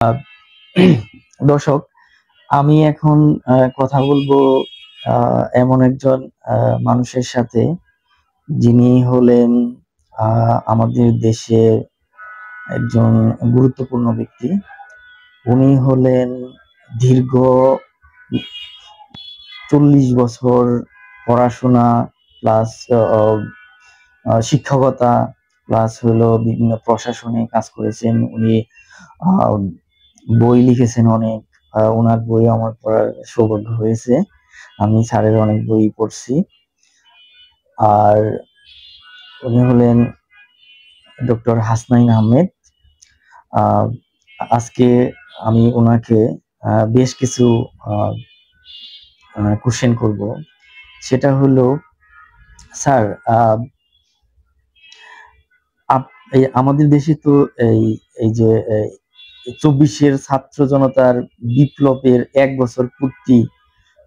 আহ, দর্শক, আমি এখন কথা বলবো এমন একজন মানুষের সাথে, যিনি হলেন আমাদের দেশের একজন গুরুত্বপূর্ণ ব্যক্তি। উনি হলেন দীর্ঘ 40 বছর পড়াশোনা প্লাস শিক্ষকতা প্লাস হলো বিভিন্ন প্রশাসনে কাজ করেছেন উনি। আহ, বই লিখেছেন অনেক। ওনার বই আমার পড়ার সৌভাগ্য হয়েছে। আমি স্যারের অনেক বই পড়ছি। আর উনি হলেন ডক্টর হাসনাইন আহমেদ। আহ, আজকে আমি ওনাকে বেশ কিছু কোশ্চেন করব। সেটা হলো, স্যার, আমাদের দেশে তো এই এই যে 24-এর ছাত্র জনতার বিপ্লবের 1 বছর পূর্তি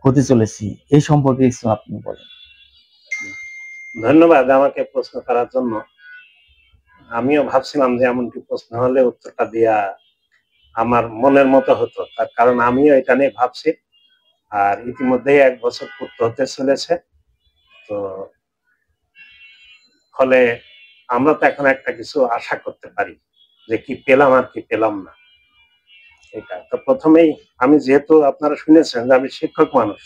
হতে চলেছি, এই সম্পর্কে কিছু আপনি বলেন। ধন্যবাদ আমাকে প্রশ্ন করার জন্য। আমিও ভাবছিলাম যে এমনটি প্রশ্ন হলে উত্তরটা দেয়া আমার মনের মতো হতো, তার কারণ আমিও এটা নিয়ে ভাবছি। আর ইতিমধ্যেই 1 বছর পূর্ত হতে চলেছে। তো ফলে আমরা তো এখন একটা কিছু আশা করতে পারি যে কি পেলাম আর কি পেলাম না। এটা তো প্রথমেই আমি, যেহেতু আপনারা শুনেছেন যে আমি শিক্ষক মানুষ,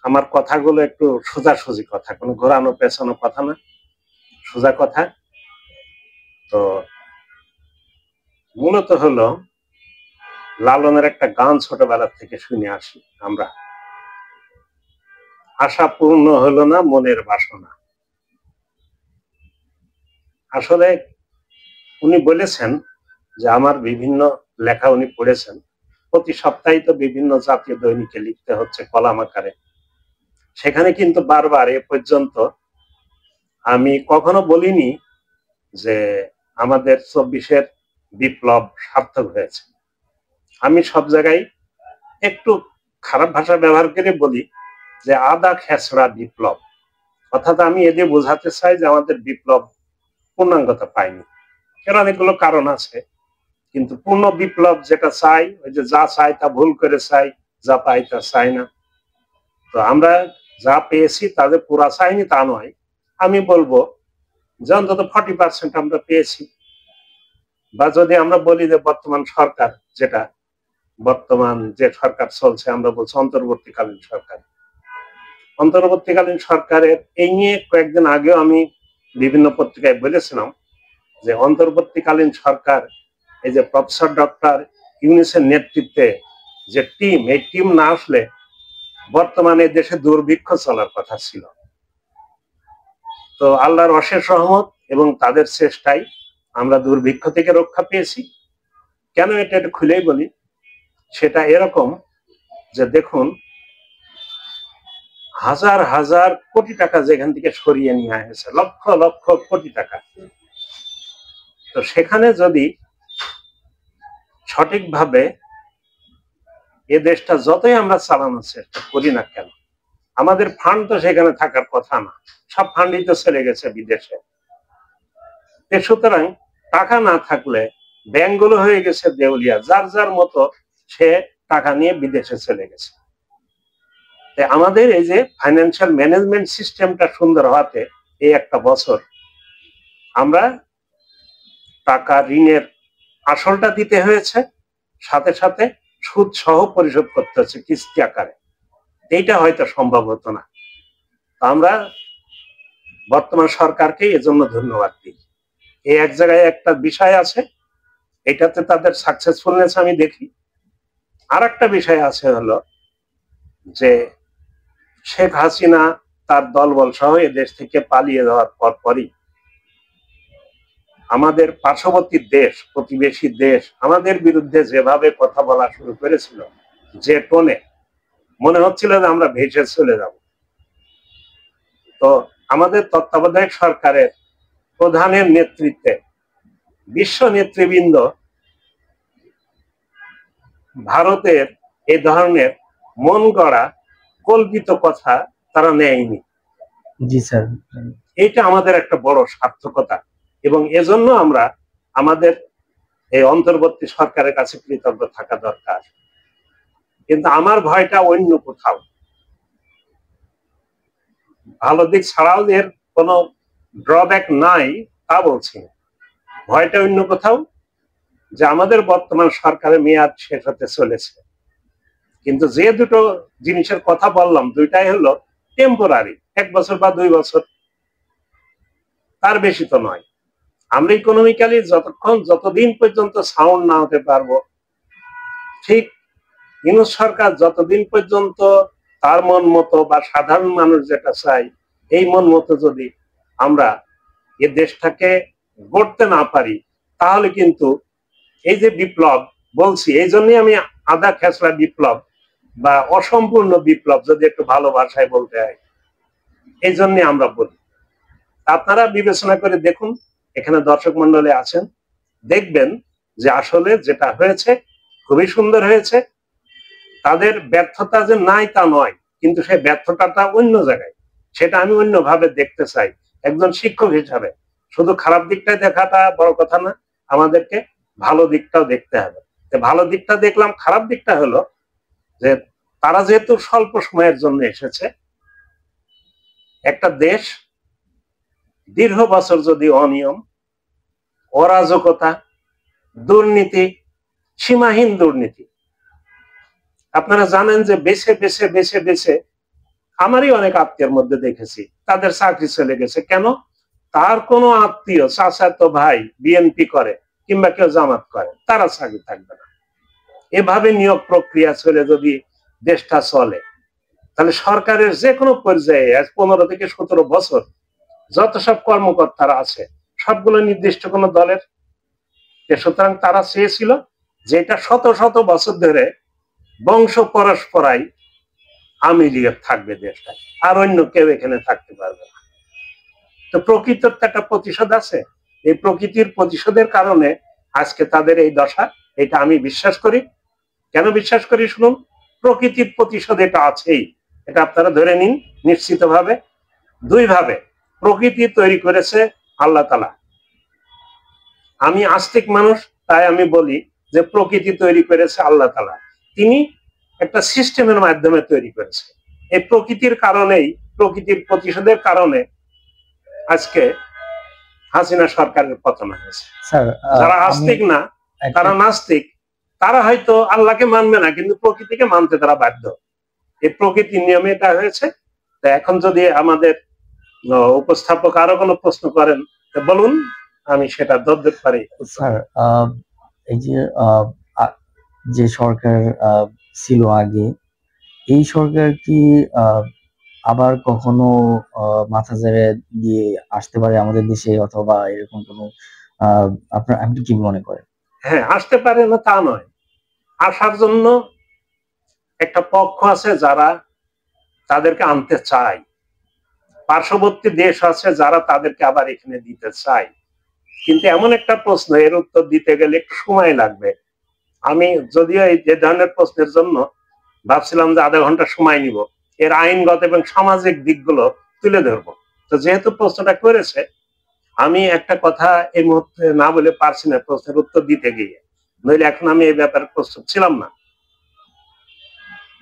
আমার কথাগুলো একটু সোজাসুজি কথা, কোনো ঘোরানো পেছানো কথা না, সোজা কথা। তো মূলত হলো লালনের একটা গান ছোটবেলা থেকে শুনে আসি আমরা, আশা পূর্ণ হলো না মনের বাসনা। আসলে উনি বলেছেন যে আমার বিভিন্ন লেখা উনি পড়েছেন, প্রতি সপ্তাহে তো বিভিন্ন জাতীয় দৈনিকে লিখতে হচ্ছে কলাম আকারে। সেখানে কিন্তু বারবার এ পর্যন্ত আমি কখনো বলিনি যে আমাদের 24-এর বিপ্লব সার্থক হয়েছে। আমি সব জায়গায় একটু খারাপ ভাষা ব্যবহার করে বলি যে আদা খেসড়া বিপ্লব, অর্থাৎ আমি এদের বোঝাতে চাই যে আমাদের বিপ্লব পূর্ণাঙ্গতা পায়নি। এর অনেকগুলো কারণ আছে, কিন্তু পূর্ণ বিপ্লব যেটা চাই, ওই যে যা চাই তা ভুল করে চাই, যা পাই তা চাই না। তো আমরা যা পেয়েছি তাদের পুরা চাইনি তা নয়, আমি বলবো যে অন্তত 40% আমরা পেয়েছি। বা যদি আমরা বলি যে বর্তমান সরকার, যেটা বর্তমান যে সরকার চলছে, আমরা বলছি অন্তর্বর্তীকালীন সরকার। অন্তর্বর্তীকালীন সরকারের এই নিয়ে কয়েকদিন আগেও আমি বিভিন্ন পত্রিকায় বলেছিলাম যে অন্তর্বর্তীকালীন সরকার, এই যে প্রফেসর ডক্টর ইউনূসের নেতৃত্বে যে টিম, এই টিম না আসলে বর্তমানে দেশে দুর্ভিক্ষ চলার কথা ছিল। তো আল্লাহর অশেষ রহমত এবং তাদের চেষ্টায় আমরা দুর্ভিক্ষ থেকে রক্ষা পেয়েছি। কেন এটা একটু খুলেই বলি। সেটা এরকম যে দেখুন, হাজার হাজার কোটি টাকা যেখান থেকে সরিয়ে নিয়ে হয়েছে, লক্ষ লক্ষ কোটি টাকা। তো সেখানে যদি সঠিকভাবে এ দেশটা যতই আমরা চালানোর চেষ্টা করি না কেন, আমাদের ফান্ড তো সেখানে থাকার কথা না, সব ফান্ডই তো চলে গেছে বিদেশে। সুতরাং টাকা না থাকলে ব্যাংকগুলো হয়ে গেছে দেউলিয়া, যার যার মতো সে টাকা নিয়ে বিদেশে চলে গেছে। আমাদের এই যে ফাইন্যান্সিয়াল ম্যানেজমেন্ট সিস্টেমটা সুন্দর হওয়াতে এই 1 বছর আমরা টাকা ঋণের আসলটা দিতে হয়েছে, সাথে সাথে সুদ সহ পরিশোধ করতে হচ্ছে কিস্তি আকারে। এইটা হয়তো সম্ভব হতো না। আমরা বর্তমান সরকারকে এজন্য ধন্যবাদ দিই। এই এক জায়গায় একটা বিষয় আছে, এটাতে তাদের সাকসেসফুলনেস আমি দেখি। আর একটা বিষয় আছে হলো যে শেখ হাসিনা তার দলবল সহ এদেশ থেকে পালিয়ে যাওয়ার পরই আমাদের পার্শ্ববর্তী দেশ, প্রতিবেশী দেশ আমাদের বিরুদ্ধে যেভাবে কথা বলা শুরু করেছিল, যে টোনে, মনে হচ্ছিল যে আমরা ভেসে চলে যাব। তো আমাদের তত্ত্বাবধায়ক সরকারের প্রধানের নেতৃত্বে বিশ্ব নেতৃবৃন্দ ভারতের এই ধরনের মন গড়া কল্পিত কথা তারা নেয়নি। জি স্যার, এটা আমাদের একটা বড় সার্থকতা, এবং এজন্য আমরা আমাদের এই অন্তর্বর্তী সরকারের কাছে কৃতজ্ঞ থাকা দরকার। কিন্তু আমার ভয়টা অন্য কোথাও। ভালো দিক ছাড়াও এর কোনো ড্রব্যাক নাই তা বলছি না, ভয়টা অন্য কোথাও, যে আমাদের বর্তমান সরকারের মেয়াদ শেষ হতে চলেছে, কিন্তু যে দুটো জিনিসের কথা বললাম দুইটাই হলো টেম্পোরারি, 1 বছর বা 2 বছর, তার বেশি তো নয়। আমরা ইকোনমিক্যালি যতদিন পর্যন্ত সাউন্ড না হতে পারবো, ঠিক ইউনূস সরকার যতদিন পর্যন্ত তার মন মতো বা সাধারণ মানুষ যেটা চাই এই মন মতো যদি আমরা এ দেশটাকে গড়তে না পারি, তাহলে কিন্তু এই যে বিপ্লব বলছি, এই জন্যই আমি আধা খেসরা বিপ্লব বা অসম্পূর্ণ বিপ্লব যদি একটু ভালো ভাষায় বলতে হয়, এই জন্য আমরা বলি। আপনারা বিবেচনা করে দেখুন, এখানে দর্শক মন্ডলী আছেন, দেখবেন যে আসলে যেটা হয়েছে খুবই সুন্দর হয়েছে। তাদের ব্যর্থতা যে নাই তা নয়, কিন্তু সেই ব্যর্থতাটা অন্য জায়গায়, সেটা আমি অন্যভাবে দেখতে চাই একজন শিক্ষক হিসাবে। শুধু খারাপ দিকটাই দেখাটা বড় কথা না, আমাদেরকে ভালো দিকটাও দেখতে হবে। ভালো দিকটা দেখলাম, খারাপ দিকটা হলো যে তারা যেহেতু স্বল্প সময়ের জন্য এসেছে, একটা দেশ দীর্ঘ বছর যদি অনিয়ম, অরাজকতা, দুর্নীতি, সীমাহীন দুর্নীতি, আপনারা জানেন যে বেছে বেছে বেছে বেছে আমারই অনেক আত্মীয়ের মধ্যে দেখেছি তাদের চাকরি চলে গেছে। কেন? তার কোনো আত্মীয়, চাচাতো ভাই বিএনপি করে কিংবা কেউ জামাত করে, তারা চাকরি থাকবে না। এভাবে নিয়োগ প্রক্রিয়া চলে যদি দেশটা চলে, তাহলে সরকারের যে কোনো পর্যায়ে 15 থেকে 17 বছর যত সব কর্মকর্তারা আছে সবগুলো নির্দিষ্ট কোনো দলের। সুতরাং তারা চেয়েছিল যে এটা শত শত বছর ধরে বংশ পরস্পরাই আওয়ামী লীগ থাকবে দেশটা, আর অন্য কেউ এখানে থাকতে পারবে না। তো প্রকৃতির তো একটা প্রতিশোধ আছে, এই প্রকৃতির প্রতিশোধের কারণে আজকে তাদের এই দশা, এটা আমি বিশ্বাস করি। কেন বিশ্বাস করি শুনুন, প্রকৃতির প্রতিশোধ এটা আছেই, এটা আপনারা ধরে নিন নিশ্চিতভাবে। 2 ভাবে প্রকৃতি তৈরি করেছে আল্লাহ তাআলা। আমি আস্তিক মানুষ, তাই আমি বলি যে প্রকৃতি তৈরি করেছে আল্লাহ তাআলা, তিনি একটা সিস্টেমের মাধ্যমে তৈরি করেছে। এই প্রকৃতির কারণেই, প্রকৃতির প্রতিশোধের কারণে আজকে হাসিনা সরকারের পতন হয়েছে। যারা আস্তিক না, তারা নাস্তিক, তারা হয়তো আল্লাহকে মানবে না, কিন্তু প্রকৃতিকে মানতে তারা বাধ্য। এই প্রকৃতির নিয়মে এটা হয়েছে। তা এখন যদি আমাদের উপস্থাপক আরো কোনো প্রশ্ন করেন বলুন, আমি সেটা ধরতে পারি। স্যার, এই যে সরকার ছিল আগে, এই সরকার কি আবার কখনো মাথা ঝাড়ে দিয়ে আসতে পারে আমাদের দেশে, অথবা এরকম কোনো আপনি কি মনে করেন? হ্যাঁ, আসতে পারে না তা নয়, আসার জন্য একটা পক্ষ আছে যারা তাদেরকে আনতে চায়, পার্শ্ববর্তী দেশ আছে যারা তাদেরকে আবার এখানে দিতে চায়। কিন্তু এমন একটা প্রশ্ন, এর উত্তর দিতে গেলে একটু সময় লাগবে। আমি যদিও এই যে ধরনের প্রশ্নের জন্য ভাবছিলাম যে আধা ঘন্টা সময় নিব, এর আইনগত এবং সামাজিক দিকগুলো তুলে ধরবো। তো যেহেতু প্রশ্নটা করেছে, আমি একটা কথা এই মুহূর্তে না বলে পারছি না প্রশ্নের উত্তর দিতে গিয়ে, নইলে এখন আমি এই ব্যাপারে প্রস্তুত ছিলাম না।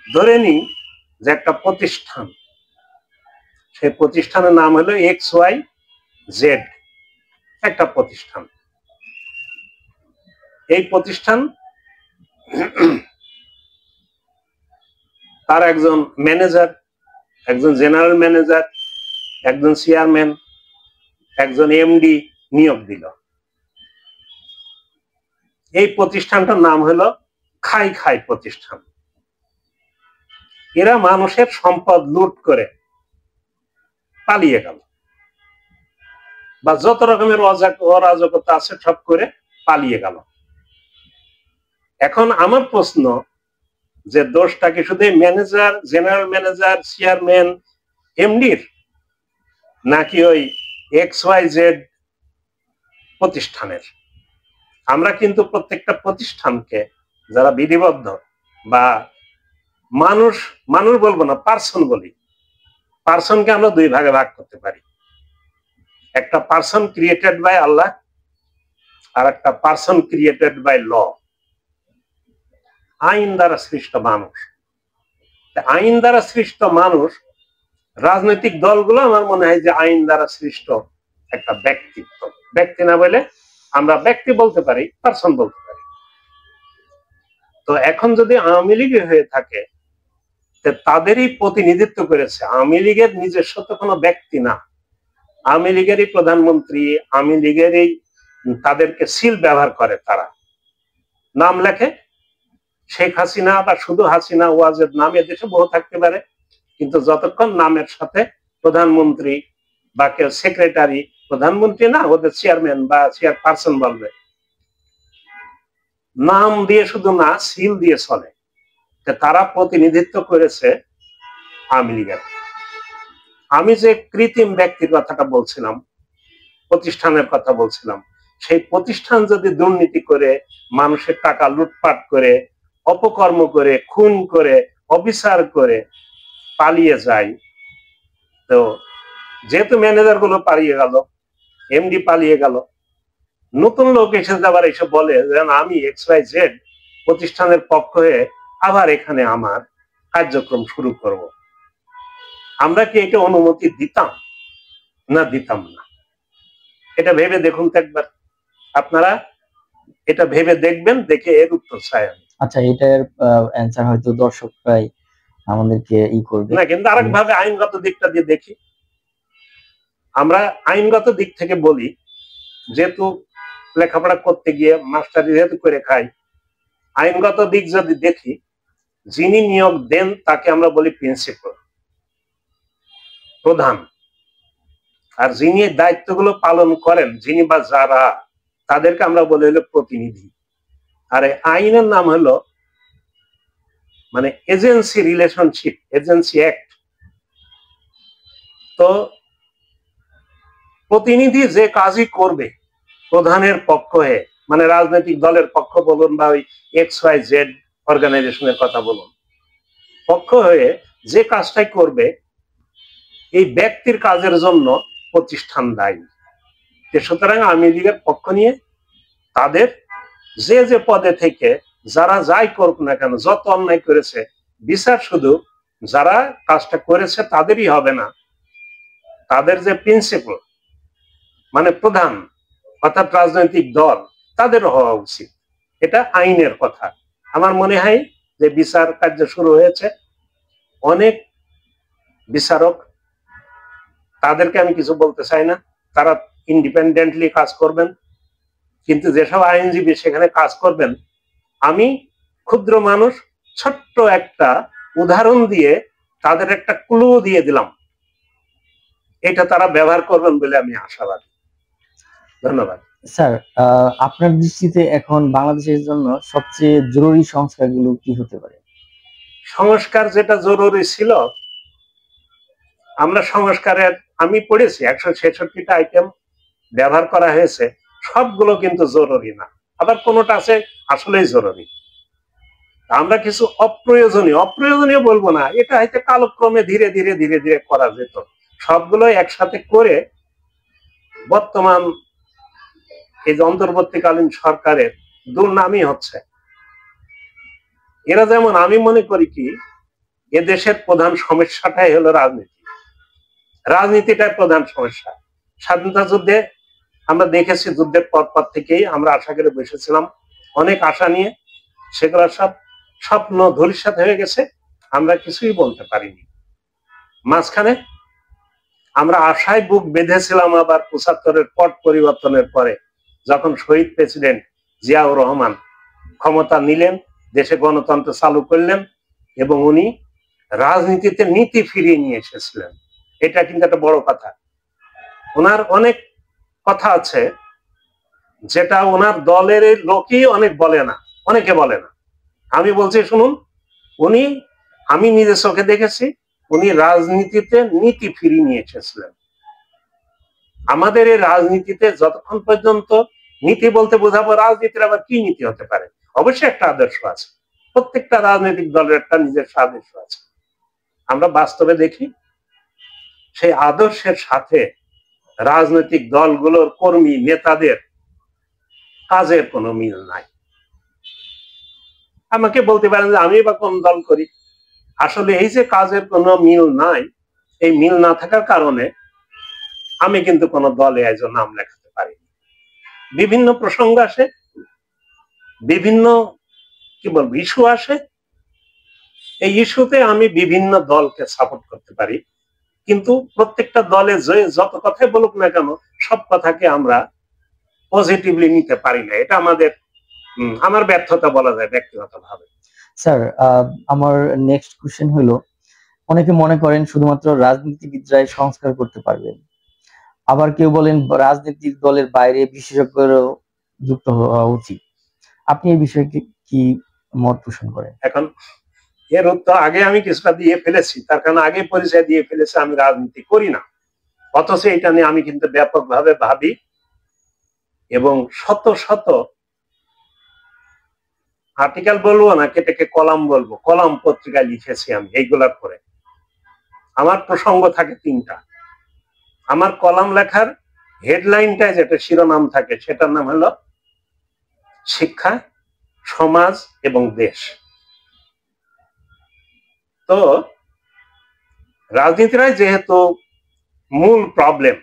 ধরে নিই যে একটা প্রতিষ্ঠান, সেই প্রতিষ্ঠানের নাম হলো XYZ, একটা প্রতিষ্ঠান। এই প্রতিষ্ঠান তার একজন ম্যানেজার, একজন জেনারেল ম্যানেজার, একজন চেয়ারম্যান, একজন এমডি নিয়োগ দিল। এই প্রতিষ্ঠানটার নাম হলো খাই খাই প্রতিষ্ঠান। এরা মানুষের সম্পদ লুট করে পালিয়ে গেল, বা যত রকমের অরাজকতা আছে সব করে পালিয়ে গেল। এখন আমার প্রশ্ন যে দোষটা কি শুধু ম্যানেজার, জেনারেল ম্যানেজার, চেয়ারম্যান, এমডির, নাকি ওই XYZ প্রতিষ্ঠানের? আমরা কিন্তু প্রত্যেকটা প্রতিষ্ঠানকে যারা বিধিবদ্ধ বা মানুষ, মানুষ বলবো না, পার্সন বলি, পার্সনকে আমরা 2 ভাগে ভাগ করতে পারি। একটা পার্সন ক্রিয়েটেড বাই আল্লাহ, আর একটা পার্সন ক্রিয়েটেড বাই ল, আইন দ্বারা সৃষ্ট মানুষ। আইন দ্বারা সৃষ্ট মানুষ, রাজনৈতিক দলগুলো আমার মনে হয় যে আইন দ্বারা সৃষ্ট একটা ব্যক্তিত্ব, ব্যক্তি না বলে আমরা ব্যক্তি বলতে পারি, পার্সন বলতে পারি। তো এখন যদি আওয়ামী লীগে হয়ে থাকে, তাদেরই প্রতিনিধিত্ব করেছে। আওয়ামী লীগের নিজস্ব তো কোনো ব্যক্তি না, আওয়ামী লীগেরই প্রধানমন্ত্রী, আওয়ামী লীগেরই তাদেরকে সিল ব্যবহার করে, তারা নাম লেখে। শেখ হাসিনা বা শুধু হাসিনা, ওয়াজেদ, নাম এদেশে বহু থাকতে পারে, কিন্তু যতক্ষণ নামের সাথে প্রধানমন্ত্রী বা কেউ সেক্রেটারি, প্রধানমন্ত্রী না, ওদের চেয়ারম্যান বা চেয়ারপারসন বলবে, নাম দিয়ে শুধু না, সিল দিয়ে চলে। তারা প্রতিনিধিত্ব করেছে আওয়ামী লীগের। আমি যে কৃত্রিম ব্যক্তির কথাটা বলছিলাম, প্রতিষ্ঠানের কথা বলছিলাম, সেই প্রতিষ্ঠান যদি দুর্নীতি করে, মানুষের টাকা লুটপাট করে, অপকর্ম করে, খুন করে, অবিচার করে পালিয়ে যায়, তো যেহেতু ম্যানেজার গুলো পালিয়ে গেল, এমডি পালিয়ে গেল, নতুন লোক এসে আবার এসে বলে যে আমি XYZ প্রতিষ্ঠানের পক্ষ হয়ে আবার এখানে আমার কার্যক্রম শুরু করব, আমরা কি এটা অনুমতি দিতাম না দিতাম না? এটা ভেবে দেখুন তো একবার, আপনারা এটা ভেবে দেখবেন, দেখে এর উত্তর চাই আমি। আচ্ছা, এটার অ্যানসার হয়তো দর্শকরাই আমাদেরকে করবে না, কিন্তু আরেকভাবে আইনগত দিকটা দিয়ে দেখি। আমরা আইনগত দিক থেকে বলি, যেহেতু লেখাপড়া করতে গিয়ে মাস্টারি যেহেতু করে খাই, আইনগত দিক যদি দেখি, যিনি নিয়োগ দেন তাকে আমরা বলি প্রিন্সিপাল, প্রধান। আর যিনি দায়িত্বগুলো পালন করেন, যিনি বা যারা, তাদেরকে আমরা বলি হলো প্রতিনিধি। আর আইনের নাম হলো মানে এজেন্সি রিলেশনশিপ, এজেন্সি অ্যাক্ট। তো প্রতিনিধি যে কাজই করবে প্রধানের পক্ষ হয়ে, মানে রাজনৈতিক দলের পক্ষ বলুন বা ওই XYZ অর্গানাইজেশনের কথা বলুন, পক্ষ হয়ে যে কাজটাই করবে, এই ব্যক্তির কাজের জন্য প্রতিষ্ঠান দায়ী। সুতরাং আওয়ামী লীগের পক্ষ নিয়ে তাদের যে যে পদে থেকে যারা যাই করুক না কেন, যত অন্যায় করেছে, বিচার শুধু যারা কাজটা করেছে তাদেরই হবে না, তাদের যে প্রিন্সিপাল মানে প্রধান, অর্থাৎ রাজনৈতিক দল, তাদেরও হওয়া উচিত। এটা আইনের কথা। আমার মনে হয় যে বিচার কার্য শুরু হয়েছে, অনেক বিচারক, তাদেরকে আমি কিছু বলতে চাই না, তারা ইন্ডিপেন্ডেন্টলি কাজ করবেন, কিন্তু যেসব আইনজীবী সেখানে কাজ করবেন, আমি ক্ষুদ্র মানুষ, ছোট্ট একটা উদাহরণ দিয়ে তাদের একটা ক্লু দিয়ে দিলাম, এটা তারা ব্যবহার করবেন বলে আমি আশাবাদী। ধন্যবাদ। স্যার, আপনার দৃষ্টিতে এখন বাংলাদেশের জন্য সবচেয়ে জরুরি সংস্কারগুলো কি হতে পারে? সংস্কার যেটা জরুরি ছিল, আমরা সংস্কারের, আমি পড়েছি 166টা আইটেম ব্যবহার করা হয়েছে, সবগুলো কিন্তু জরুরি না, আবার কোনোটা আছে আসলেই জরুরি। আমরা কিছু অপ্রয়োজনীয় বলবো না, এটা হয়তো কালক্রমে ধীরে ধীরে ধীরে ধীরে করা যেত, সবগুলো একসাথে করে বর্তমান এই যে অন্তর্বর্তীকালীন সরকারের দুর্নামই হচ্ছে। এরা যেমন, আমি মনে করি কি, এদেশের প্রধান সমস্যাটাই হলো রাজনীতি, রাজনীতিটাই প্রধান সমস্যা। স্বাধীনতা যুদ্ধে আমরা দেখেছি, যুদ্ধের পর থেকেই আমরা আশা করে বসেছিলাম, অনেক আশা নিয়ে, সেগুলো সব স্বপ্ন ধূলিসাৎ হয়ে গেছে, আমরা কিছুই বলতে পারিনি। মাঝখানে আমরা আশায় বুক বেঁধেছিলাম, আবার ৭৫-এর পট পরিবর্তনের পরে যখন শহীদ প্রেসিডেন্ট জিয়াউর রহমান ক্ষমতা নিলেন, দেশে গণতন্ত্র চালু করলেন, এবং উনি রাজনীতিতে নীতি ফিরিয়ে নিয়ে এসেছিলেন। এটা কিন্তু একটা বড় কথা। ওনার অনেক কথা আছে যেটা ওনার দলের লোকই অনেক বলে না, অনেকে বলে না। আমি বলছি শুনুন, উনি, আমি নিজের চোখে দেখেছি, উনি রাজনীতিতে নীতি ফিরিয়ে নিয়ে এসেছিলেন। আমাদের এই রাজনীতিতে যতক্ষণ পর্যন্ত নীতি বলতে বোঝাবো, রাজনীতির আবার কি নীতি হতে পারে? অবশ্যই একটা আদর্শ আছে, প্রত্যেকটা রাজনৈতিক দলের একটা নিজস্ব আদর্শ আছে। আমরা বাস্তবে দেখি, সেই আদর্শের সাথে রাজনৈতিক দলগুলোর কর্মী নেতাদের কাজের কোনো মিল নাই। আমাকে বলতে পারেন যে আমি বা কোন দল করি, আসলে এই যে কাজের কোনো মিল নাই, এই মিল না থাকার কারণে আমি কিন্তু কোনো দলে একজন নাম লেখাতে পারি। বিভিন্ন প্রসঙ্গ আসে, বিভিন্ন কি বলবো ইস্যু আসে, এই ইস্যুতে আমি বিভিন্ন দলকে সাপোর্ট করতে পারি, কিন্তু প্রত্যেকটা দলে যে যত কথাই বলুক না কেন সব কথাকে আমরা পজিটিভলি নিতে পারি না। এটা আমার ব্যর্থতা বলা যায় ব্যক্তিগতভাবে। স্যার, আমার নেক্সট কোশ্চেন হলো, অনেকে মনে করেন শুধুমাত্র রাজনীতিবিদরাই সংস্কার করতে পারবেন, আবার কেউ বলেন রাজনৈতিক দলের বাইরে বিশেষজ্ঞরও যুক্ত হওয়া উচিত। আপনি এই বিষয়ে কি মত পোষণ করেন? এখন এর উত্তর আগে আমি কিছুটা দিয়ে ফেলেছি, তার কারণ আগে পরিচয় দিয়ে ফেলেছি আমি রাজনীতি করি না, অথচ এটা নিয়ে আমি কিন্তু ব্যাপকভাবে ভাবি এবং শত শত আর্টিকেল বলবো না, কেটে কলাম বলবো, কলাম পত্রিকায় লিখেছি আমি এইগুলার পরে। আমার প্রসঙ্গ থাকে 3টা। আমার কলাম লেখার হেডলাইনটায় যেটা শিরোনাম থাকে সেটার নাম হলো শিক্ষা, সমাজ এবং দেশ। তো রাজনীতিরাই যেহেতু মূল প্রবলেম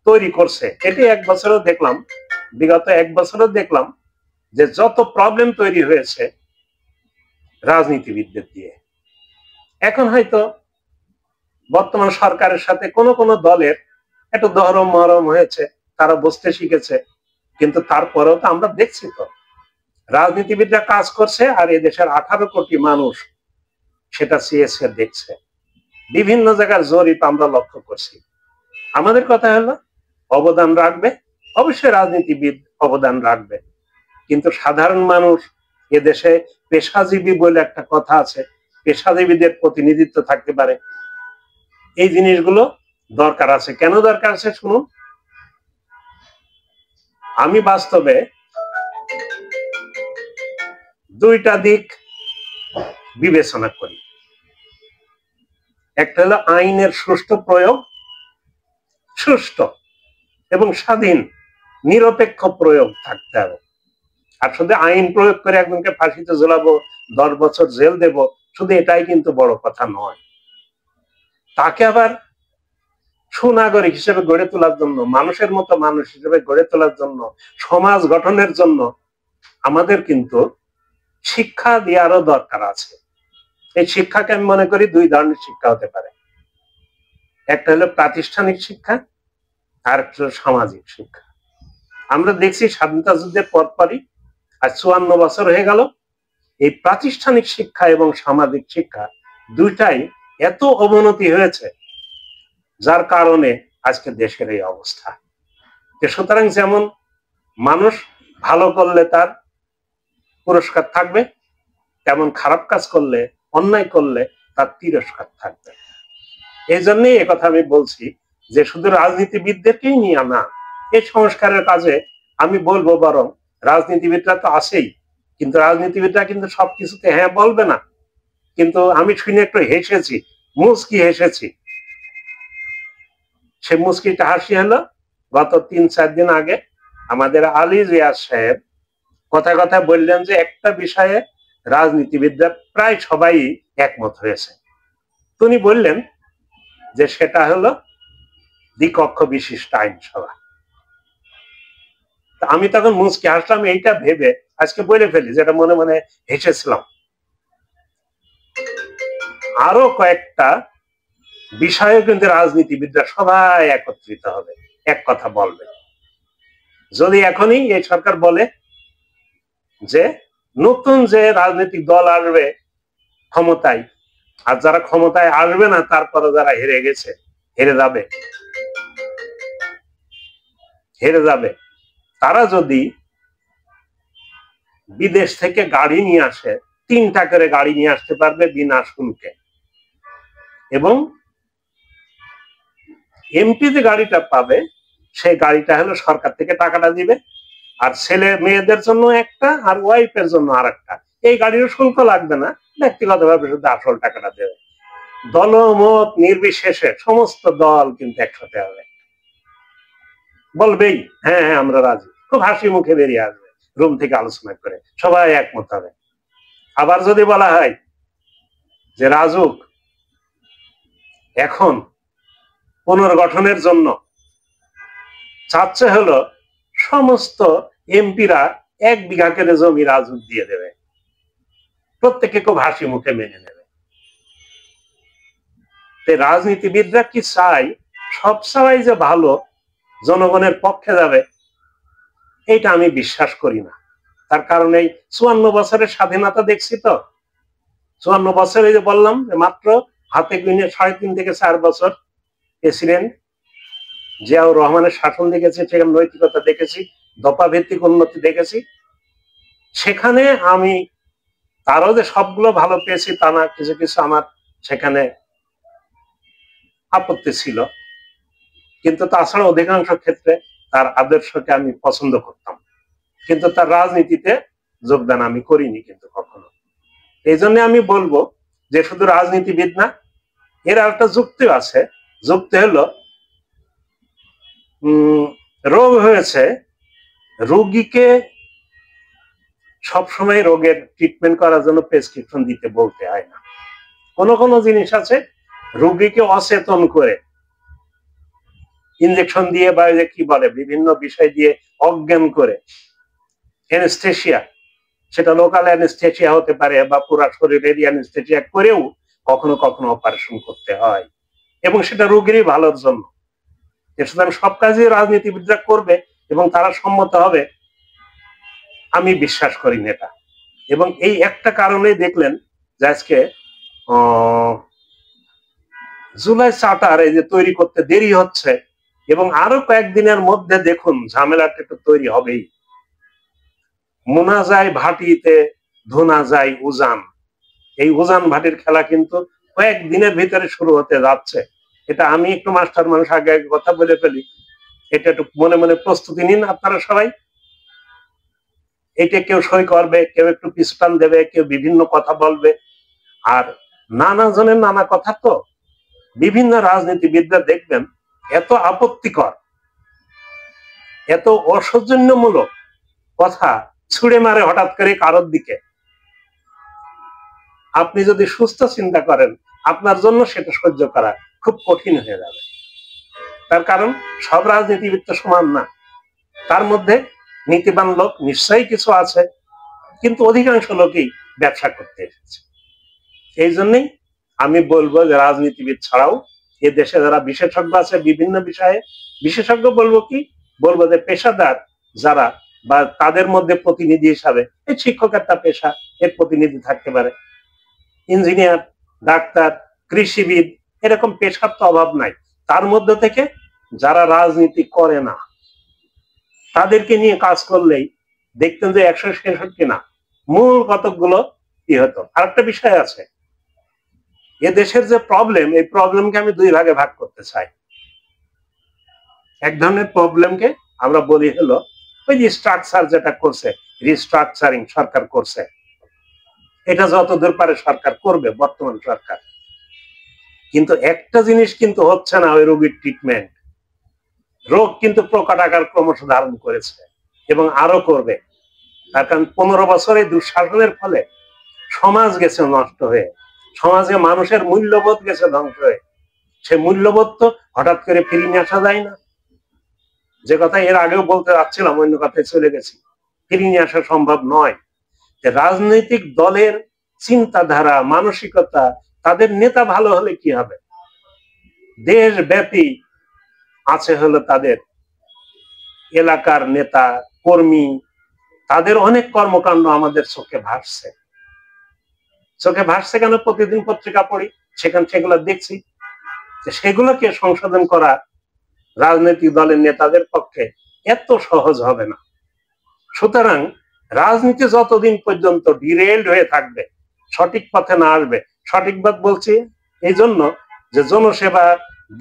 তৈরি করছে, এটি বিগত 1 বছরও দেখলাম যে যত প্রবলেম তৈরি হয়েছে রাজনীতিবিদদের দিয়ে। এখন হয়তো বর্তমান সরকারের সাথে কোনো দলের একটু দহরম মহরম হয়েছে, তারা বুঝতে শিখেছে, কিন্তু তারপরেও তো আমরা দেখছি তো রাজনীতিবিদরা কাজ করছে, আর এদেশের 18 কোটি মানুষ সেটা সিএসএ দেখছে। বিভিন্ন জায়গার জরিপ আমরা লক্ষ্য করছি। আমাদের কথা হলো অবদান রাখবে, অবশ্যই রাজনীতিবিদ অবদান রাখবে, কিন্তু সাধারণ মানুষ, এদেশে পেশাজীবী বলে একটা কথা আছে, পেশাজীবীদের প্রতিনিধিত্ব থাকতে পারে, এই জিনিসগুলো দরকার আছে। কেন দরকার আছে শুনুন। আমি বাস্তবে 2টা দিক বিবেচনা করি। একটা হলো আইনের সুষ্ঠু প্রয়োগ, সুষ্ঠু এবং স্বাধীন নিরপেক্ষ প্রয়োগ থাকতে হবে। আর শুধু আইন প্রয়োগ করে একজনকে ফাঁসিতে ঝোলাবো, 10 বছর জেল দেব, শুধু এটাই কিন্তু বড় কথা নয়। তাকে আবার সুনাগরিক হিসেবে গড়ে তোলার জন্য, মানুষের মতো মানুষ হিসেবে গড়ে তোলার জন্য, সমাজ গঠনের জন্য আমাদের কিন্তু শিক্ষা দেওয়ারও দরকার আছে। এই শিক্ষাকে আমি মনে করি 2 ধরনের শিক্ষা হতে পারে। একটা হলো প্রাতিষ্ঠানিক শিক্ষা, আর একটা হলো সামাজিক শিক্ষা। আমরা দেখছি স্বাধীনতা যুদ্ধের পরপরই আজ 54 বছর হয়ে গেল, এই প্রাতিষ্ঠানিক শিক্ষা এবং সামাজিক শিক্ষা দুইটাই এত অবনতি হয়েছে, যার কারণে আজকে দেশের এই অবস্থা। সুতরাং যেমন মানুষ ভালো করলে তার পুরস্কার থাকবে, তেমন খারাপ কাজ করলে, অন্যায় করলে তার তিরস্কার থাকবে। এই জন্যই একথা আমি বলছি যে শুধু রাজনীতিবিদদেরকেই নিয়ে না, এই সংস্কারের কাজে আমি বলবো বরং রাজনীতিবিদরা তো আছেই, কিন্তু রাজনীতিবিদরা কিন্তু সবকিছুতে হ্যাঁ বলবে না। কিন্তু আমি শুনে একটু হেসেছি, মুচকি হেসেছি। সে মুচকিটা হাসি হলো, গত 3-4 দিন আগে আমাদের আলী রিয়াজ সাহেব কথা বললেন যে একটা বিষয়ে রাজনীতিবিদরা প্রায় সবাই একমত হয়েছে। তিনি বললেন যে সেটা হলো দ্বিকক্ষ বিশিষ্ট আইনসভা। আমি তখন মুচকি হাসলাম, এইটা ভেবে আজকে বলে ফেলি যেটা মনে মনে হেসেছিলাম। আরো কয়েকটা বিষয়ে কিন্তু রাজনীতিবিদরা সবাই একত্রিত হবে, এক কথা বলবে। যদি এখনই এই সরকার বলে যে নতুন যে রাজনৈতিক দল আসবে ক্ষমতায়, আর যারা ক্ষমতায় আসবে না তারপরে যারা হেরে যাবে, তারা যদি বিদেশ থেকে গাড়ি নিয়ে আসে, 3টা করে গাড়ি নিয়ে আসতে পারবে বিনা শুল্কে, এবং এমপি যে গাড়িটা পাবে সেই গাড়িটা হলো সরকার থেকে টাকাটা দিবে, আর ছেলে মেয়েদের জন্য একটা আর ওয়াইফের জন্য আর একটা। এই গাড়ির শুল্ক লাগবে না, ব্যক্তিগতভাবে শুধু আসল টাকাটা দেবে। দলমত নির্বিশেষে সমস্ত দল কিন্তু একসাথে হবে, বলবেই হ্যাঁ হ্যাঁ আমরা রাজি, খুব হাসি মুখে বেরিয়ে আসবে। রুম থেকে আলোচনা করে, সবাই একমত হবে। আবার যদি বলা হয় যে রাজুক এখন পুনর্গঠনের জন্য চাচ্ছে হলো সমস্ত এমপিরা 1 বিঘা করে জমি রাজুক দিয়ে দেবে, প্রত্যেকে খুব হাসি মুখে মেনে নেবে। রাজনীতিবিদরা কি চাই সব সবাই যে ভালো জনগণের পক্ষে যাবে, এটা আমি বিশ্বাস করি না। তার কারণ এই 54 বছরের স্বাধীনতা দেখছি তো, 54 বছরে যে বললাম যে মাত্র হাতে গুনে 3.5 থেকে 4 বছর প্রেসিডেন্ট জিয়াউর রহমানের শাসন দেখেছি, সেখানে নৈতিকতা দেখেছি, দফা ভিত্তিক উন্নতি দেখেছি। সেখানে আমি তারও যে সবগুলো ভালো পেয়েছি তা না, কিছু কিছু আমার সেখানে আপত্তি ছিল, কিন্তু তাছাড়া অধিকাংশ ক্ষেত্রে তার আদর্শকে আমি পছন্দ করতাম, কিন্তু তার রাজনীতিতে যোগদান আমি করিনি কিন্তু কখনো। এই জন্য আমি বলবো যে শুধু রাজনীতিবিদ না, এর একটা যুক্তি আছে। যুক্তি হলো রোগ হয়েছে, রোগীকে সবসময় রোগের ট্রিটমেন্ট করার জন্য প্রেসক্রিপশন দিতে বলতে হয় না। কোনো কোনো জিনিস আছে রোগীকে অচেতন করে ইনজেকশন দিয়ে বা কি বলে বিভিন্ন বিষয় দিয়ে অজ্ঞান করে অ্যানেস্থেসিয়া, সেটা লোকাল অ্যানেস্থেসিয়া হতে পারে বা পুরো শরীরের অ্যানেস্থেসিয়া করেও কখনো কখনো অপারেশন করতে হয়, এবং সেটা রোগীরই ভালোর জন্য। সুতরাং সব কাজে রাজনীতিবিদরা করবে এবং তারা সম্মত হবে, আমি বিশ্বাস করি না এটা। এবং এই একটা কারণেই দেখলেন যে আজকে জুলাই চার্টার এই যে তৈরি করতে দেরি হচ্ছে, এবং আরো কয়েকদিনের মধ্যে দেখুন ঝামেলাটা একটু তৈরি হবেই। মোনা যায় ভাটিতে, ধোনা যায় উজান, এই উজান ভাটির খেলা কিন্তু কয়েকদিনের ভিতরে শুরু হতে যাচ্ছে। এটা আমি একটু মাস্টার মানুষ, আগে কথা বলে ফেলি, এটা একটু মনে মনে প্রস্তুতি নিন আপনারা সবাই। এটা কেউ সই করবে, কেউ একটু পিস্টান দেবে, কেউ বিভিন্ন কথা বলবে, আর নানা জনের নানা কথা। তো বিভিন্ন রাজনীতিবিদরা দেখবেন এত আপত্তিকর, এত অসৌজন্যমূলক কথা ছুড়ে মারে হঠাৎ করে কারোর দিকে। আপনি যদি সুস্থ চিন্তা করেন আপনার জন্য সেটা সহ্য করা খুব কঠিন হয়ে যাবে। তার কারণ সব রাজনীতিবিদ তো সমান না, তার মধ্যে নীতিবান লোক নিশ্চয়ই কিছু আছে, কিন্তু অধিকাংশ লোকই ব্যবসা করতে এসেছে। এই জন্যই আমি বলবো যে রাজনীতিবিদ ছাড়াও এ দেশে যারা বিশেষজ্ঞ আছে বিভিন্ন বিষয়ে, বিশেষজ্ঞ বলবো কি বলবো যে পেশাদার যারা বা তাদের মধ্যে প্রতিনিধি হিসাবে এই শিক্ষক একটা পেশা, এর প্রতিনিধি থাকতে পারে, ইঞ্জিনিয়ার, ডাক্তার, কৃষিবিদ, এরকম পেশার তো অভাব নাই। তার মধ্যে থেকে যারা রাজনীতি করে না তাদেরকে নিয়ে কাজ করলেই দেখতেন যে 166 না, মূল কতকগুলো কি হতো। আরেকটা বিষয় আছে, এ দেশের যে প্রবলেম, এই প্রবলেমকে আমি 2 ভাগে ভাগ করতে চাই। এক ধরনের প্রবলেমকে আমরা বলি হলো ওই যে স্ট্রাকচার যেটা করছে, রিস্ট্রাকচারিং সরকার করছে, এটা যতদূর পারে সরকার করবে, বর্তমান সরকার। কিন্তু একটা জিনিস কিন্তু হচ্ছে না, ওই রোগীর ট্রিটমেন্ট। রোগ কিন্তু প্রকট আকার ক্রমশ ধারণ করেছে এবং আরো করবে। তার কারণ 15 বছরের দুঃশাসনের ফলে সমাজ গেছে নষ্ট হয়ে, সমাজে মানুষের মূল্যবোধ গেছে ধ্বংস হয়ে। সে মূল্যবোধ তো হঠাৎ করে ফিরিয়ে নিয়ে আসা যায় না। যে কথা এর আগেও বলতে যাচ্ছিলাম, অন্য কথায় চলে গেছি, ফিরিয়ে নিয়ে আসা সম্ভব নয়। রাজনৈতিক দলের চিন্তাধারা, মানসিকতা, তাদের নেতা ভালো হলে কি হবে? দেশব্যাপী আছে হলো তাদের এলাকার নেতা কর্মী, তাদের অনেক কর্মকাণ্ড আমাদের চোখে ভাসছে। চোখে ভাসছে কেন? প্রতিদিন পত্রিকা পড়ি, সেগুলো দেখছি। সেগুলোকে সংশোধন করা রাজনৈতিক দলের নেতাদের পক্ষে এত সহজ হবে না। সুতরাং রাজনীতি যতদিন পর্যন্ত ডিরেলড হয়ে থাকবে, সঠিক পথে না আসবে, সঠিক পথ বলছি এই জন্য যে জনসেবা,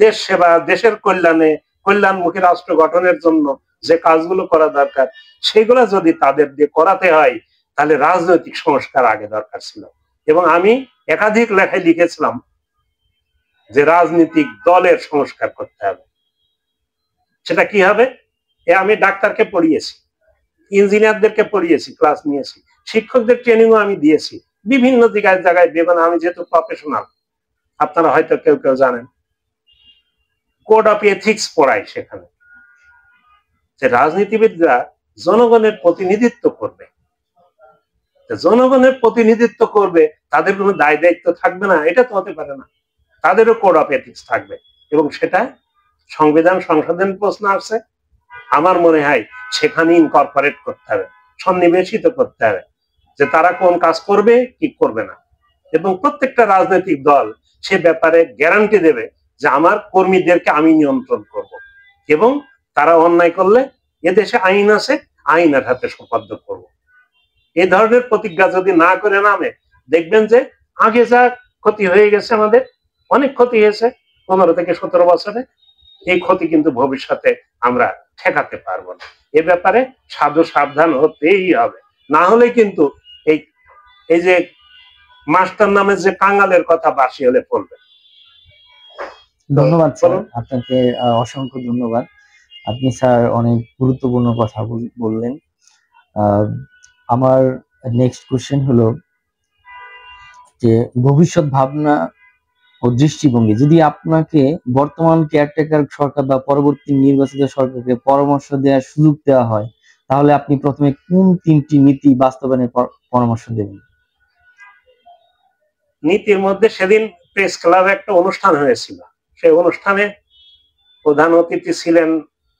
দেশ সেবা, দেশের কল্যাণে, কল্যাণমুখী রাষ্ট্র গঠনের জন্য যে কাজগুলো করা দরকার, সেগুলো যদি তাদের দিয়ে করাতে হয়, তাহলে রাজনৈতিক সংস্কার আগে দরকার ছিল। এবং আমি একাধিক লেখায় লিখেছিলাম যে রাজনৈতিক দলের সংস্কার করতে হবে। সেটা কি হবে? আমি ডাক্তারকে পড়িয়েছি, ইঞ্জিনিয়ারদেরকে পড়িয়েছি, ক্লাস নিয়েছি, শিক্ষকদের ট্রেনিংও আমি দিয়েছি বিভিন্ন জায়গায় বেতন। আমি যেহেতু প্রফেশনাল, আপনারা হয়তো কেউ কেউ জানেন, কোড অফ এথিক্স পড়াই সেখানে, যে রাজনীতিবিদরা জনগণের প্রতিনিধিত্ব করবে। জনগণের প্রতিনিধিত্ব করবে, তাদের কোনো দায় দায়িত্ব থাকবে না, এটা তো হতে পারে না। তাদেরও কোড অফ এথিক্স থাকবে, এবং সেটা সংবিধান সংশোধন প্রশ্ন আসছে, আমার মনে হয় সেখানে ইনকর্পোরেট করতে হবে, সন্নিবেশিত করতে হবে, যে তারা কোন কাজ করবে কি করবে না। এবং প্রত্যেকটা রাজনৈতিক দল সে ব্যাপারে গ্যারান্টি দেবে যে আমার কর্মীদেরকে আমি নিয়ন্ত্রণ করব, এবং তারা অন্যায় করলে এদেশে আইন আছে, আইনের হাতে সোপর্দ করব। এই ধরনের প্রতিজ্ঞা যদি না করে নামে, দেখবেন যে আগে যা ক্ষতি হয়ে গেছে, আমাদের অনেক ক্ষতি হয়েছে 15 থেকে 17 বছরে, এই ক্ষতি কিন্তু ভবিষ্যতে আমরা ঠেকাতে পারবো না। এ ব্যাপারে সাধু সাবধান হতেই হবে, না হলে কিন্তু এই যে মাস্টার নামে যে কাঙ্গালের কথা বাসি হলে পড়বে। ধন্যবাদ স্যার, আপনাকে অসংখ্য ধন্যবাদ। আপনি স্যার অনেক গুরুত্বপূর্ণ কথা বললেন। আমার নেক্সট কোশ্চেন হলো যে ভবিষ্যৎ ভাবনা ও দৃষ্টিভঙ্গি, যদি আপনাকে বর্তমান কেয়ারটেকার সরকার বা পরবর্তী নির্বাচিত সরকারকে পরামর্শ দেওয়ার সুযোগ দেওয়া হয়, তাহলে আপনি প্রথমে কোন 3টি নীতি বাস্তবায়নের পরামর্শ দেবেন? নীতির মধ্যে সেদিন প্রেস ক্লাবে একটা অনুষ্ঠান হয়েছিল, সেই অনুষ্ঠানে প্রধান অতিথি ছিলেন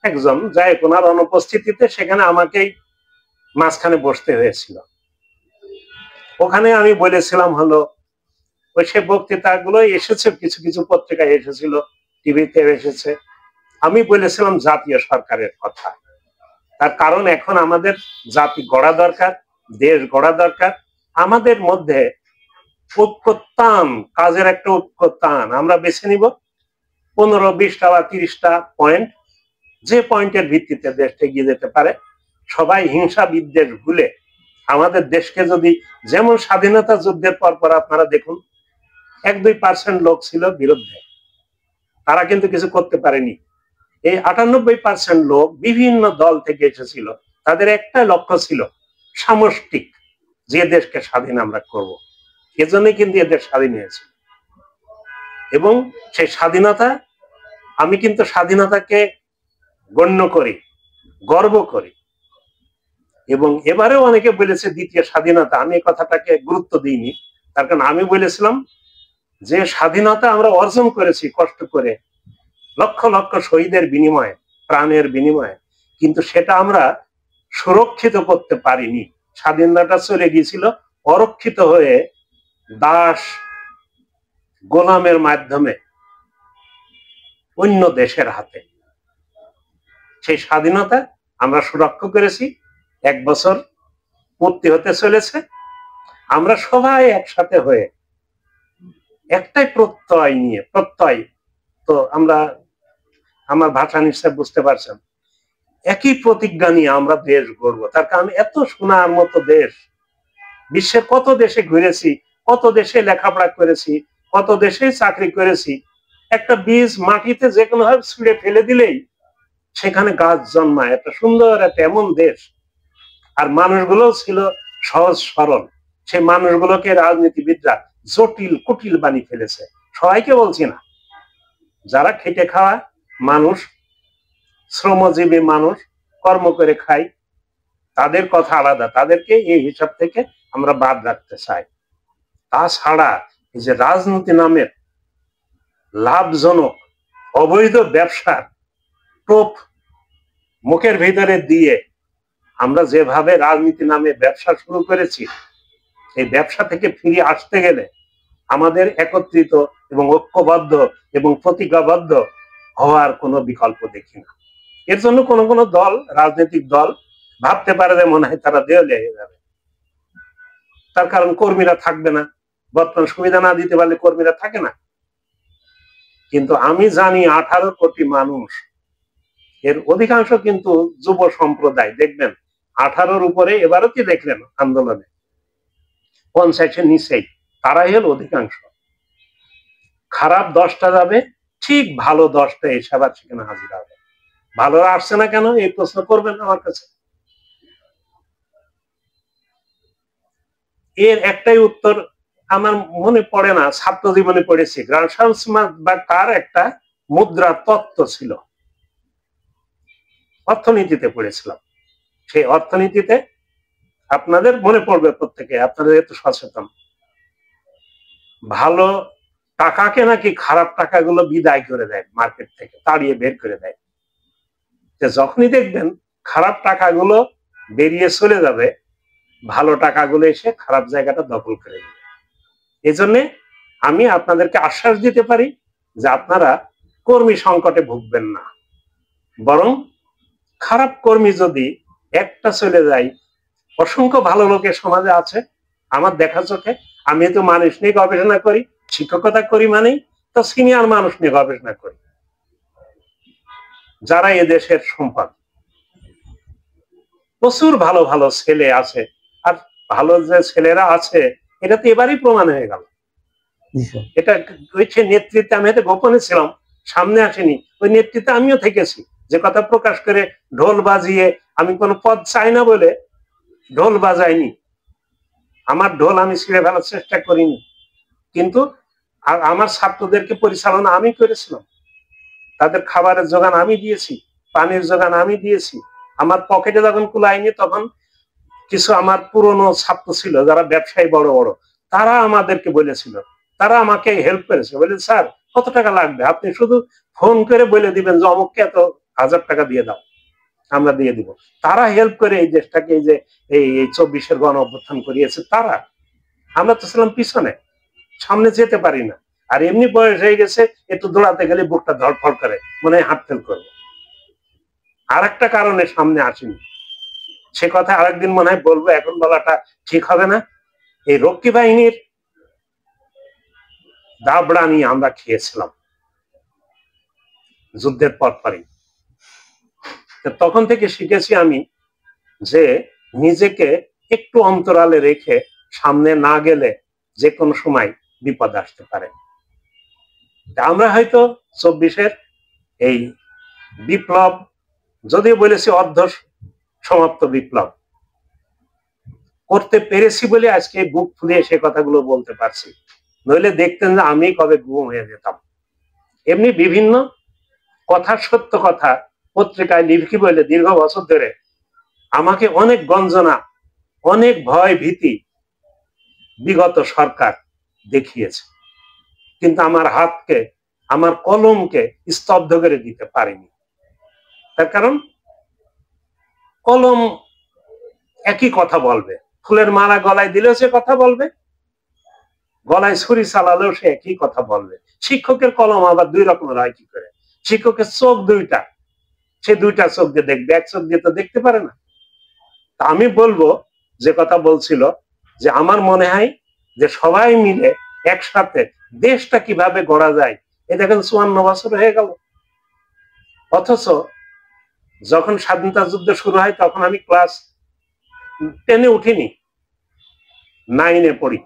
একজন, যাই ওনার অনুপস্থিতিতে সেখানে আমাকেই মাঝখানে বসতে হয়েছিল। ওখানে আমি বলেছিলাম হলো, ওই সে বক্তৃতাগুলো এসেছে, কিছু কিছু পত্রিকায় এসেছিল, টিভিতে এসেছে। আমি বলেছিলাম জাতীয় সরকারের কথা। তার কারণ এখন আমাদের জাতি গড়া দরকার, দেশ গড়া দরকার। আমাদের মধ্যে ঐক্যতান, কাজের একটা ঐক্যতান আমরা বেছে নিব, 15, 20টা বা 30টা পয়েন্ট, যে পয়েন্টের ভিত্তিতে দেশটা এগিয়ে যেতে পারে। সবাই হিংসা বিদ্বেষ ভুলে আমাদের দেশকে যদি, যেমন স্বাধীনতা যুদ্ধের পর আপনারা দেখুন 1-2% লোক ছিল বিরুদ্ধে, তারা কিন্তু কিছু করতে পারেনি। এই 98% লোক বিভিন্ন দল থেকে এসেছিল, তাদের একটা লক্ষ্য ছিল সামষ্টিক, যে দেশকে স্বাধীন আমরা করব। এজন্যই কিন্তু এদের স্বাধীন হয়েছে। এবং সেই স্বাধীনতা, আমি কিন্তু স্বাধীনতাকে গণ্য করি, গর্ব করি। এবং এবারেও অনেকে বলেছে দ্বিতীয় স্বাধীনতা, আমি এই কথাটাকে গুরুত্ব দিইনি। তার কারণ আমি বলেছিলাম যে স্বাধীনতা আমরা অর্জন করেছি কষ্ট করে, লক্ষ লক্ষ শহীদের বিনিময়ে, প্রাণের বিনিময়ে, কিন্তু সেটা আমরা সুরক্ষিত করতে পারিনি। স্বাধীনতা চলে গিয়েছিল অরক্ষিত হয়ে, দাস গোলামের মাধ্যমে অন্য দেশের হাতে। সেই স্বাধীনতা আমরা সুরক্ষা করেছি। 1 বছর পূর্তি হতে চলেছে, আমরা সবাই একসাথে হয়ে একটাই প্রত্যয় নিয়ে, প্রত্যয় তো আমরা, আমার ভাষা নিশ্চয় বুঝতে পারছেন, একই প্রতিজ্ঞা নিয়ে আমরা দেশ গড়বো। তার কারণ এত সোনার মতো দেশ, বিশ্বের কত দেশে ঘুরেছি, কত দেশে লেখাপড়া করেছি, কত দেশে চাকরি করেছি, একটা বীজ মাটিতে যে কোনো ভাবে ছুঁড়ে ফেলে দিলেই সেখানে গাছ জন্মায়। একটা সুন্দর একটা এমন দেশ, আর মানুষগুলো ছিল সহজ সরল। সেই মানুষগুলোকে রাজনীতিবিদরা জটিল কুটিল বানিয়ে ফেলেছে। সবাইকে বলছি না, যারা খেটে খাওয়া মানুষ, শ্রমজীবী মানুষ, কর্ম করে খায়, তাদের কথা আলাদা, তাদেরকে এই হিসাব থেকে আমরা বাদ রাখতে চাই। তাছাড়া এই যে রাজনীতি নামের লাভজনক অবৈধ ব্যবসার টোপ মুখের ভিতরে দিয়ে আমরা যেভাবে রাজনীতি নামে ব্যবসা শুরু করেছি, এই ব্যবসা থেকে ফিরে আসতে গেলে আমাদের একত্রিত এবং ঐক্যবদ্ধ এবং প্রতিজ্ঞাবদ্ধ হওয়ার কোনো বিকল্প দেখি না। এর জন্য কোনো কোনো দল, রাজনৈতিক দল ভাবতে পারে যে মনে হয় তারা দেওয়ালে হয়ে যাবে, তার কারণ কর্মীরা থাকবে না। বর্তমান সুবিধা না দিতে পারলে কর্মীরা থাকে না। কিন্তু আমি জানি 18 কোটি মানুষ, এর অধিকাংশ কিন্তু যুব সম্প্রদায়। দেখবেন 18-র উপরে, এবারও কি দেখলেন আন্দোলনে 50-এর নিচেই, তারাই হল অধিকাংশ। খারাপ 10টা যাবে, ঠিক ভালো 10টা এসে আবার সেখানে হাজির হবে। ভালো আসছে না কেন এই প্রশ্ন করবেন আমার কাছে। এর একটাই উত্তর আমার মনে পড়ে না, ছাত্র জীবনে পড়েছি। গ্রাশাম স্মিথ বা কার একটা মুদ্রা তত্ত্ব ছিল, অর্থনীতিতে পড়েছিলাম। সেই অর্থনীতিতে আপনাদের মনে পড়বে প্রত্যেকে, আপনাদের একটু সচেতন, ভালো টাকাকে নাকি খারাপ টাকাগুলো বিদায় করে দেয়, মার্কেট থেকে তাড়িয়ে বের করে দেয়। যখনই দেখবেন খারাপ টাকাগুলো বেরিয়ে চলে যাবে, ভালো টাকাগুলো এসে খারাপ জায়গাটা দখল করে দেবে। এই জন্য আমি আপনাদেরকে আশ্বাস দিতে পারি যে আপনারা কর্মী সংকটে ভুগবেন না, বরং খারাপ কর্মী যদি একটা চলে যায়, অসংখ্য ভালো লোকের সমাজে আছে আমার দেখা চোখে। আমি তো মানুষ নিয়ে গবেষণা করি, শিক্ষকতা করি, মানেই তো সিনিয়র মানুষ নিয়ে গবেষণা করি, যারা এদেশের সম্পদ। প্রচুর ভালো ভালো ছেলে আছে, আর ভালো যে ছেলেরা আছে এটা তো এবারই প্রমাণ হয়ে গেল। এটা ওই নেতৃত্বে আমি হয়তো গোপনে ছিলাম, সামনে আসেনি, ওই নেতৃত্বে আমিও থেকেছি, যে কথা প্রকাশ করে ঢোল বাজিয়ে আমি কোনো পদ চাই না বলে ঢোল বাজাইনি। আমার ঢোল আমি ছিঁড়ে ফেলার চেষ্টা করিনি, কিন্তু আমার ছাত্রদেরকে পরিচালনা আমি করেছিলাম, তাদের খাবারের যোগান আমি দিয়েছি, পানির যোগান আমি দিয়েছি। আমার পকেটে যখন কুলাইনি তখন কিছু আমার পুরনো ছাত্র ছিল যারা ব্যবসায়ী বড় বড়, তারা আমাদেরকে বলেছিল, তারা আমাকে হেল্প করেছে, বলে স্যার কত টাকা লাগবে, আপনি শুধু ফোন করে বলে দিবেন যে অমুককে এত 1000 টাকা দিয়ে দাও, আমরা দিয়ে দিব। তারা হেল্প করে এই দেশটাকে এই যে এই 24-এর গণ অভ্যুত্থান করিয়েছে তারা। আমরা তো ছিলাম পিছনে, সামনে যেতে পারি না। আর এমনি বয়স হয়ে গেছে, একটু দৌড়াতে গেলে বুকটা ধড়ফড় করে, মনে হয় হাত ফেল করবো। আর একটা কারণে সামনে আসেনি, সে কথা আরেকদিন মনে হয় বলবো, এখন বলাটা ঠিক হবে না। এই রক্ষী বাহিনীর দাবড়া নিয়ে আমরা খেয়েছিলাম যুদ্ধের পরপরই। তখন থেকে শিখেছি আমি যে নিজেকে একটু অন্তরালে রেখে সামনে না গেলে যে কোনো সময় বিপদ আসতে পারে। আমরা হয়তো 24-এর এই বিপ্লব, যদিও বলেছি অর্ধ সমাপ্ত বিপ্লব, করতে পেরেছি বলে আজকে বুক ফুলিয়ে সে কথাগুলো বলতে পারছি, নইলে দেখতেন যে আমি কবে গুম হয়ে যেতাম। এমনি বিভিন্ন কথা, সত্য কথা পত্রিকায় লিখি বলে দীর্ঘ বছর ধরে আমাকে অনেক গঞ্জনা, অনেক ভয় ভীতি বিগত সরকার দেখিয়েছে, কিন্তু আমার হাতকে, আমার কলমকে স্তব্ধ করে দিতে পারেনি। তার কারণ কলম একই কথা বলবে, ফুলের মালা গলায় দিলেও সে কথা বলবে, গলায় ছুরি চালালেও সে একই কথা বলবে। শিক্ষকের কলম আবার দুই রকমের হয় কি করে? শিক্ষকের চোখ দুইটা, সে দুইটা চোখ দিয়ে দেখবে, এক চোখ দিয়ে তো দেখতে পারে না। তা আমি বলবো, যে কথা বলছিল, যে আমার মনে হয় যে সবাই মিলে একসাথে দেশটা কিভাবে গড়া যায়, এই দেখেন 54 বছর হয়ে গেল। অথচ যখন স্বাধীনতা যুদ্ধ শুরু হয় তখন আমি ক্লাস 10-এ উঠিনি, 9-এ পড়ি।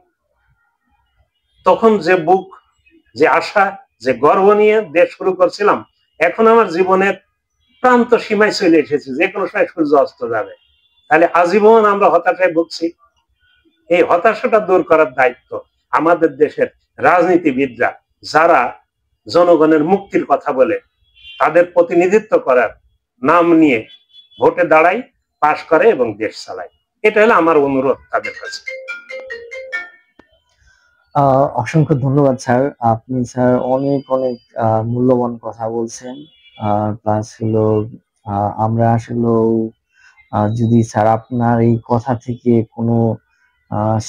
তখন যে বুক, যে আশা, যে গর্ব নিয়ে দেশ শুরু করছিলাম, এখন আমার জীবনের প্রান্ত সীমায় চলে এসেছে, যে কোনো সময় সূর্য অস্ত যাবে। তাহলে আজীবন আমরা হতাশায় ভুগছি। এই হতাশাটা দূর করার দায়িত্ব আমাদের দেশের রাজনীতিবিদরা, যারা জনগণের মুক্তির কথা বলে, তাদের প্রতিনিধিত্ব করার নাম নিয়ে ভোটে দাঁড়ায়, পাশ করে এবং দেশ চালায়। এটা হলো আমার অনুরোধ তাদের কাছে। অসংখ্য ধন্যবাদ স্যার, আপনি স্যার অনেক অনেক মূল্যবান কথা বলছেন। প্লাস হলো আমরা আসলে যদি স্যার আপনার এই কথা থেকে কোনো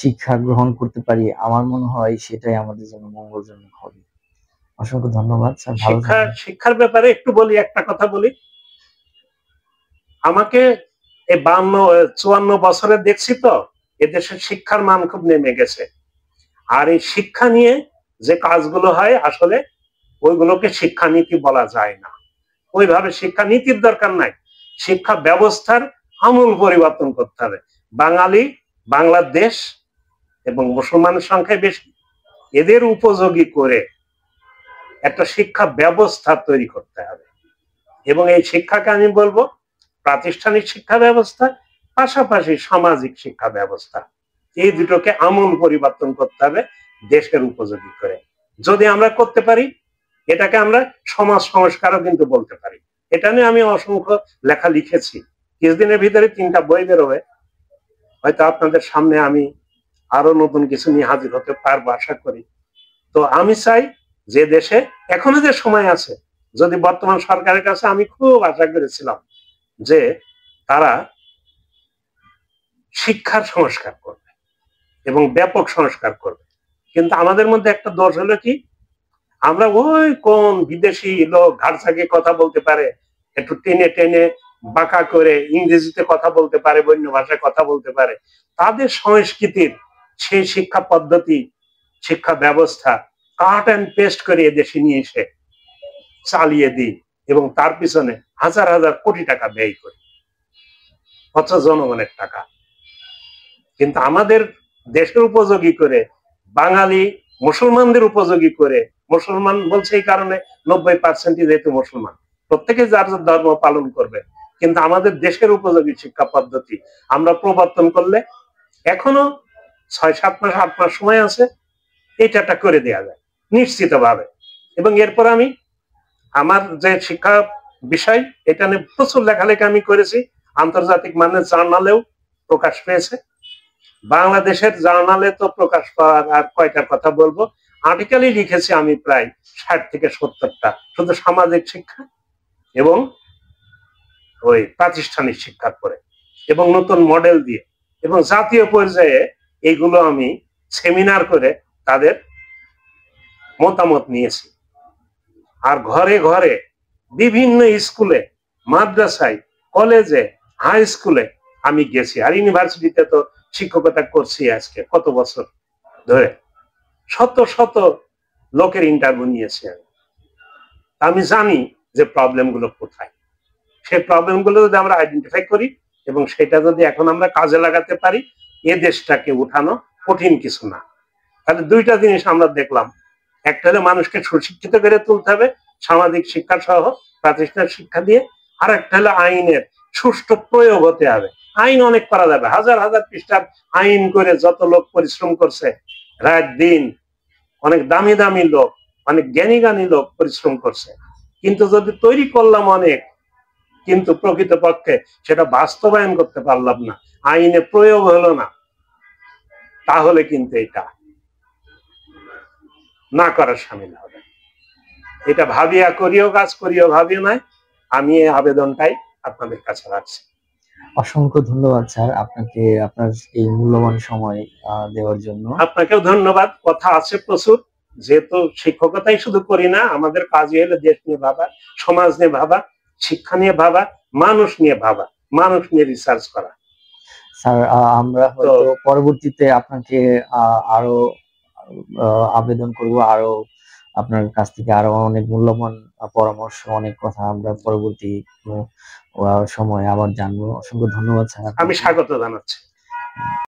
শিক্ষা গ্রহণ করতে পারি, আমার মনে হয় সেটাই আমাদের জন্য মঙ্গলজনক হবে। অসংখ্য ধন্যবাদ স্যার, ভালো থাকবেন। শিক্ষার ব্যাপারে একটু বলি, একটা কথা বলি। আমাকে এই 52-54 বছরে দেখছি তো এদেশের শিক্ষার মান খুব নেমে গেছে। আর এই শিক্ষা নিয়ে যে কাজগুলো হয়, আসলে ওইগুলোকে শিক্ষানীতি বলা যায় না। ওইভাবে শিক্ষানীতির দরকার নাই, শিক্ষা ব্যবস্থার আমূল পরিবর্তন করতে হবে। বাংলাদেশ এবং মুসলমানের সংখ্যা বেশি, এদের উপযোগী করে একটা শিক্ষা ব্যবস্থা তৈরি করতে হবে। এবং এই শিক্ষাকে আমি বলবো প্রাতিষ্ঠানিক শিক্ষা ব্যবস্থা, পাশাপাশি সামাজিক শিক্ষা ব্যবস্থা। এই দুটোকে আমূল পরিবর্তন করতে হবে দেশের উপযোগী করে। যদি আমরা করতে পারি, এটাকে আমরা সমাজ সংস্কারও কিন্তু বলতে পারি। এটা নিয়ে আমি অসংখ্য লেখা লিখেছি। কিছুদিনের ভিতরে 3টা বই বেরোবে। হয়তো আপনাদের সামনে আমি আরো নতুন কিছু নিয়ে হাজির হতে পারবো আশা করি। তো আমি চাই যে দেশে এখনো যে সময় আছে, যদি বর্তমান সরকারের কাছে আমি খুব আশা করেছিলাম যে তারা শিক্ষার সংস্কার করবে এবং ব্যাপক সংস্কার করবে, কিন্তু আমাদের মধ্যে একটা দোষ হলো কি, আমরা ওই কোন বিদেশি লোক ঘাড় ঝাঁকিয়ে কথা বলতে পারে, একটু টেনে টেনে বাঁকা করে ইংরেজিতে কথা বলতে পারে, বন্য ভাষায় কথা বলতে পারে, তাদের সংস্কৃতির সেই শিক্ষা পদ্ধতি, শিক্ষা ব্যবস্থা কাট অ্যান্ড পেস্ট করে এদেশে নিয়ে এসে চালিয়ে দিই এবং তার পিছনে হাজার হাজার কোটি টাকা ব্যয় করি, অথচ জনগণের টাকা। কিন্তু আমাদের দেশের উপযোগী করে, বাঙালি মুসলমানদের উপযোগী করে, মুসলমান বলছে এই কারণে 90% যেহেতু মুসলমান, প্রত্যেকে যার যার ধর্ম পালন করবে, কিন্তু আমাদের দেশের উপযোগী শিক্ষা পদ্ধতি আমরা প্রবর্তন করলে এখনো 6-7 মাস 8 মাস সময় আছে, এটা করে দেওয়া যায় নিশ্চিত ভাবে। এবং এরপর আমি আমার যে শিক্ষা বিষয়, এটা নিয়ে প্রচুর লেখালেখি আমি করেছি, আন্তর্জাতিক মানের জার্নালেও প্রকাশ পেয়েছে। বাংলাদেশের জার্নালে তো প্রকাশ পাওয়ার আর কয়টার কথা বলবো, আর্টিকেলই লিখেছি আমি প্রায় 60 থেকে 70টা, শুধু সামাজিক শিক্ষা এবং ওই প্রাতিষ্ঠানিক শিক্ষার পরে, এবং নতুন মডেল দিয়ে, এবং জাতীয় পর্যায়ে এইগুলো আমি সেমিনার করে তাদের মতামত নিয়েছি। আর ঘরে ঘরে বিভিন্ন স্কুলে, মাদ্রাসায়, কলেজে, হাই স্কুলে আমি গেছি, আর ইউনিভার্সিটিতে তো শিক্ষকতা করছি আজকে কত বছর ধরে, শত শত লোকের ইন্টারভিউ নিয়েছি আমি জানি যে প্রবলেম গুলো কোথায়। সেই প্রবলেম গুলো যদি আমরা আইডেন্টিফাই করি এবং সেটা যদি এখন আমরা কাজে লাগাতে পারি, এ দেশটাকে উঠানো কঠিন কিছু না। তাহলে দুইটা জিনিস আমরা দেখলাম, একটা হলো মানুষকে সুশিক্ষিত করে তুলতে হবে সামাজিক শিক্ষা সহ প্রাতিষ্ঠানিক শিক্ষা দিয়ে, আর একটা হলো আইনের সুষ্ঠু প্রয়োগ হতে হবে। আইন অনেক করা যাবে, হাজার হাজার পৃষ্ঠার আইন করে যত লোক পরিশ্রম করছে রাত দিন, অনেক দামি দামি লোক, অনেক জ্ঞানী জ্ঞানী লোক পরিশ্রম করছে, কিন্তু যদি তৈরি করলাম অনেক, কিন্তু প্রকৃতপক্ষে সেটা বাস্তবায়ন করতে পারলাম না, আইনে প্রয়োগ হলো না, তাহলে কিন্তু এটা না করার সামিল হবে। এটা ভাবিয়া করিও কাজ, করিও ভাবিও নয়। আমি এই আবেদনটাই আপনাদের কাছে রাখছি। অসংখ্য ধন্যবাদ স্যার আপনাকে, আপনার এই মূল্যবান সময় দেওয়ার জন্য। আপনাকেও ধন্যবাদ। কথা আছে প্রচুর, যেহেতু শিক্ষকতাই শুধু করি না, আমাদের কাজই হলো দেশ নিয়ে ভাবা, সমাজ নিয়ে ভাবা, শিক্ষা নিয়ে ভাবা, মানুষ নিয়ে ভাবা, মানুষ নিয়ে রিসার্চ করা। স্যার আমরা হয়তো পরবর্তীতে আপনাকে আরো আবেদন করব, আরো আপনার কাছ থেকে আরো অনেক মূল্যবান পরামর্শ, অনেক কথা আমরা পরবর্তী সময় আবার জানবো। অসংখ্য ধন্যবাদ স্যার। আমি স্বাগত জানাচ্ছি।